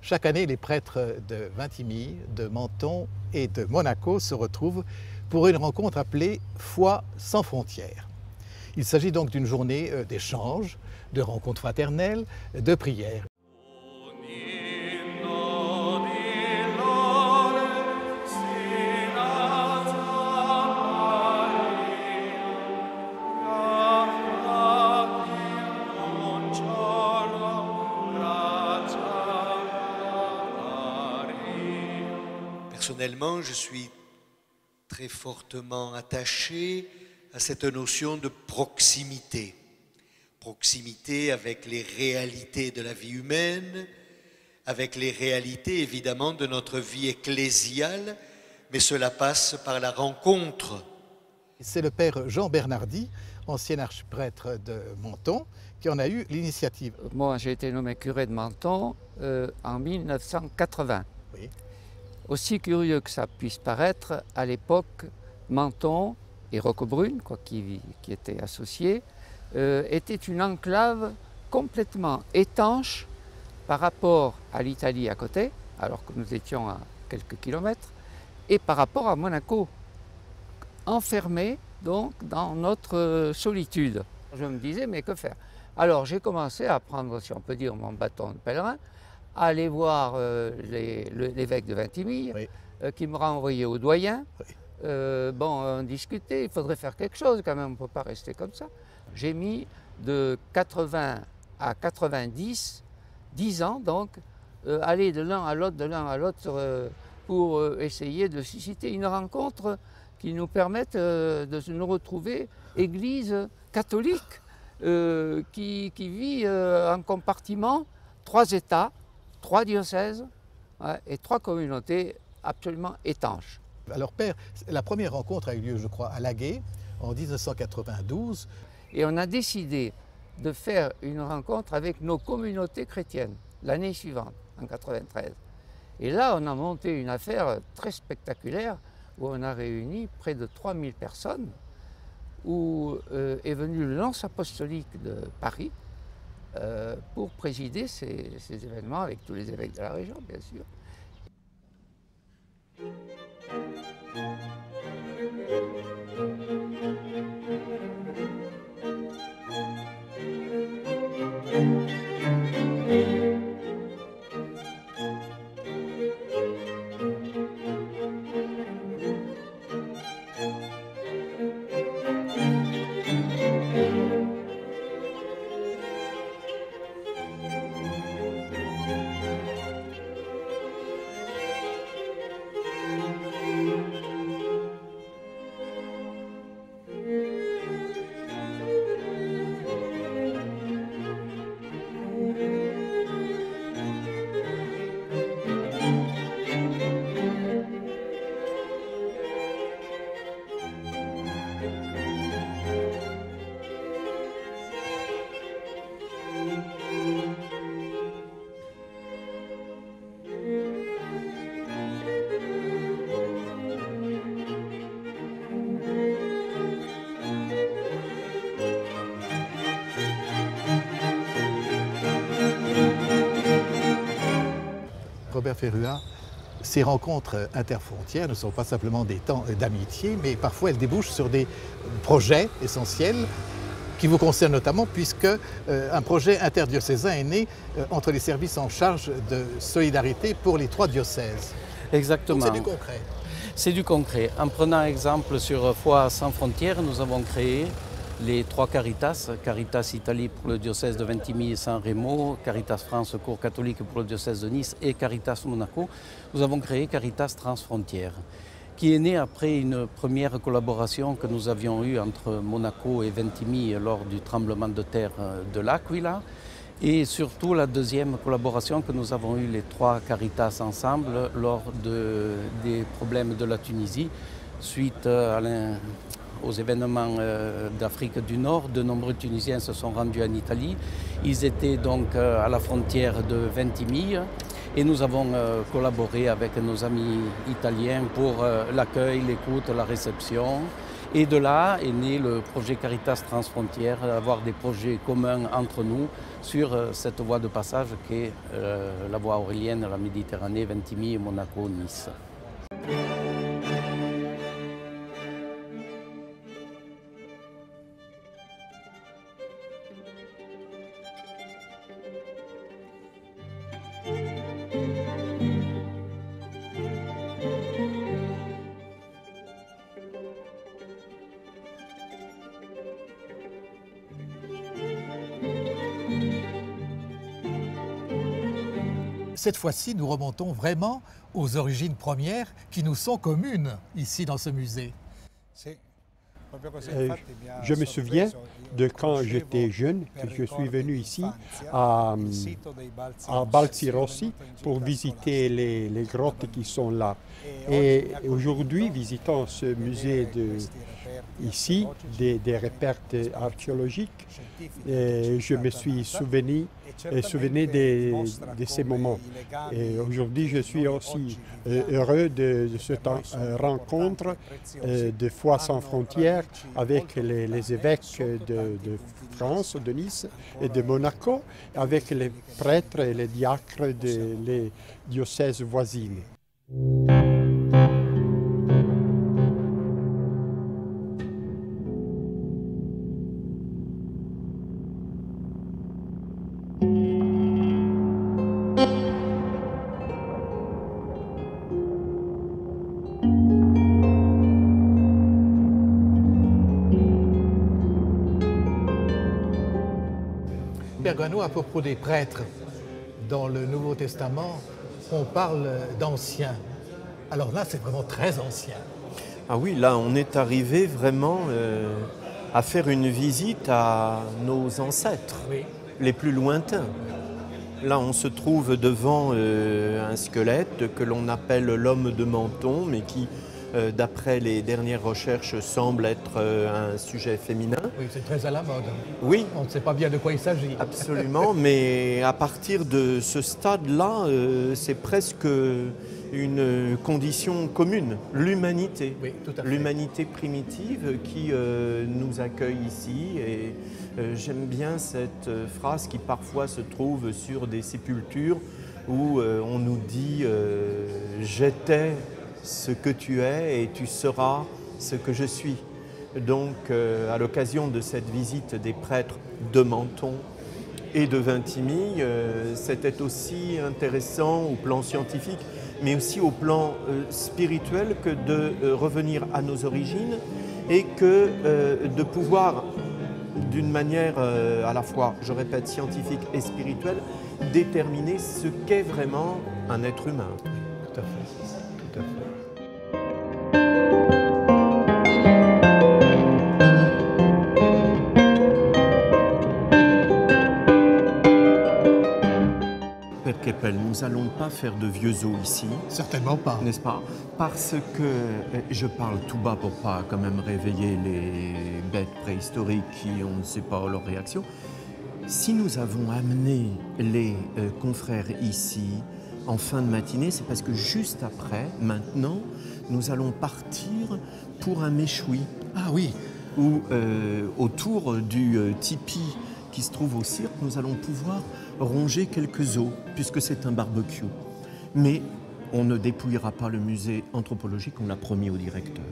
Chaque année, les prêtres de Vintimille, de Menton et de Monaco se retrouvent pour une rencontre appelée Foi sans frontières. Il s'agit donc d'une journée d'échanges, de rencontres fraternelles, de prières. Personnellement, je suis très fortement attaché à cette notion de proximité. Proximité avec les réalités de la vie humaine, avec les réalités évidemment de notre vie ecclésiale, mais cela passe par la rencontre. C'est le père Jean Bernardi, ancien archiprêtre de Menton, qui en a eu l'initiative. Moi, j'ai été nommé curé de Menton en 1980. Oui. Aussi curieux que ça puisse paraître, à l'époque, Menton et Roquebrune, qui étaient associés, étaient une enclave complètement étanche par rapport à l'Italie à côté, alors que nous étions à quelques kilomètres, et par rapport à Monaco, enfermés donc dans notre solitude. Je me disais, mais que faire? Alors j'ai commencé à prendre, si on peut dire, mon bâton de pèlerin, à aller voir l'évêque de Vintimille, Oui. Qui me renvoyait au doyen. Oui. On discutait, il faudrait faire quelque chose quand même, on ne peut pas rester comme ça. J'ai mis de 80 à 90, 10 ans donc, aller de l'un à l'autre, pour essayer de susciter une rencontre qui nous permette de nous retrouver, Église catholique, qui vit en compartiment, 3 États, 3 diocèses et 3 communautés absolument étanches. Alors père, la première rencontre a eu lieu, je crois, à Laguet en 1992. Et on a décidé de faire une rencontre avec nos communautés chrétiennes l'année suivante, en 1993. Et là, on a monté une affaire très spectaculaire où on a réuni près de 3000 personnes, où est venu le nonce apostolique de Paris pour présider ces événements avec tous les évêques de la région, bien sûr. Robert Ferrua, ces rencontres interfrontières ne sont pas simplement des temps d'amitié, mais parfois elles débouchent sur des projets essentiels qui vous concernent notamment, puisque un projet interdiocésain est né entre les services en charge de solidarité pour les 3 diocèses. Exactement. Donc c'est du concret. C'est du concret. En prenant exemple sur Foi sans frontières, nous avons créé les 3 Caritas, Caritas Italie pour le diocèse de Vintimille et San Remo, Caritas France Secours catholique pour le diocèse de Nice et Caritas Monaco. Nous avons créé Caritas Transfrontières, qui est né après une première collaboration que nous avions eue entre Monaco et Vintimille lors du tremblement de terre de l'Aquila, et surtout la deuxième collaboration que nous avons eue les 3 Caritas ensemble lors des problèmes de la Tunisie suite aux événements d'Afrique du Nord. De nombreux Tunisiens se sont rendus en Italie. Ils étaient donc à la frontière de Vintimille et nous avons collaboré avec nos amis italiens pour l'accueil, l'écoute, la réception Et de là est né le projet Caritas Transfrontières, avoir des projets communs entre nous sur cette voie de passage qu'est la voie aurélienne, la Méditerranée, Ventimille, Monaco, Nice. Cette fois-ci, nous remontons vraiment aux origines premières qui nous sont communes ici dans ce musée. Je me souviens de quand j'étais jeune, que je suis venu ici à Balzi Rossi pour visiter les grottes qui sont là. Et aujourd'hui, visitant ce musée ici, des repères archéologiques, je me suis souvenu de ces moments. Et aujourd'hui, je suis aussi heureux de cette rencontre de Foi sans frontières avec les évêques de France, de Nice et de Monaco, avec les prêtres et les diacres des diocèses voisines. Père Guano, à propos des prêtres, dans le Nouveau Testament, on parle d'anciens. Alors là, c'est vraiment très ancien. Ah oui, là, on est arrivé vraiment à faire une visite à nos ancêtres, Oui. les plus lointains. Là, on se trouve devant un squelette que l'on appelle l'homme de Menton, mais qui, d'après les dernières recherches, semble être un sujet féminin. Oui, c'est très à la mode. Oui, On ne sait pas bien de quoi il s'agit. absolument, mais à partir de ce stade-là, c'est presque une condition commune, l'humanité. Oui, tout à fait. L'humanité primitive qui nous accueille ici. Et j'aime bien cette phrase qui parfois se trouve sur des sépultures où on nous dit « J'étais ce que tu es et tu seras ce que je suis ». Donc, à l'occasion de cette visite des prêtres de Menton et de Vintimille, c'était aussi intéressant au plan scientifique, mais aussi au plan spirituel, que de revenir à nos origines et que de pouvoir, d'une manière à la fois, je répète, scientifique et spirituelle, déterminer ce qu'est vraiment un être humain. Tout à fait. Tout à fait. Père Keppel, nous n'allons pas faire de vieux os ici, Certainement pas. n'est-ce pas? Parce que, je parle tout bas pour pas quand même réveiller les bêtes préhistoriques qui, on ne sait pas leur réaction. Si nous avons amené les confrères ici en fin de matinée, c'est parce que juste après, maintenant, nous allons partir pour un méchoui, Ah oui, où autour du tipi qui se trouve au cirque, nous allons pouvoir ronger quelques os, puisque c'est un barbecue. Mais on ne dépouillera pas le musée anthropologique, on l'a promis au directeur.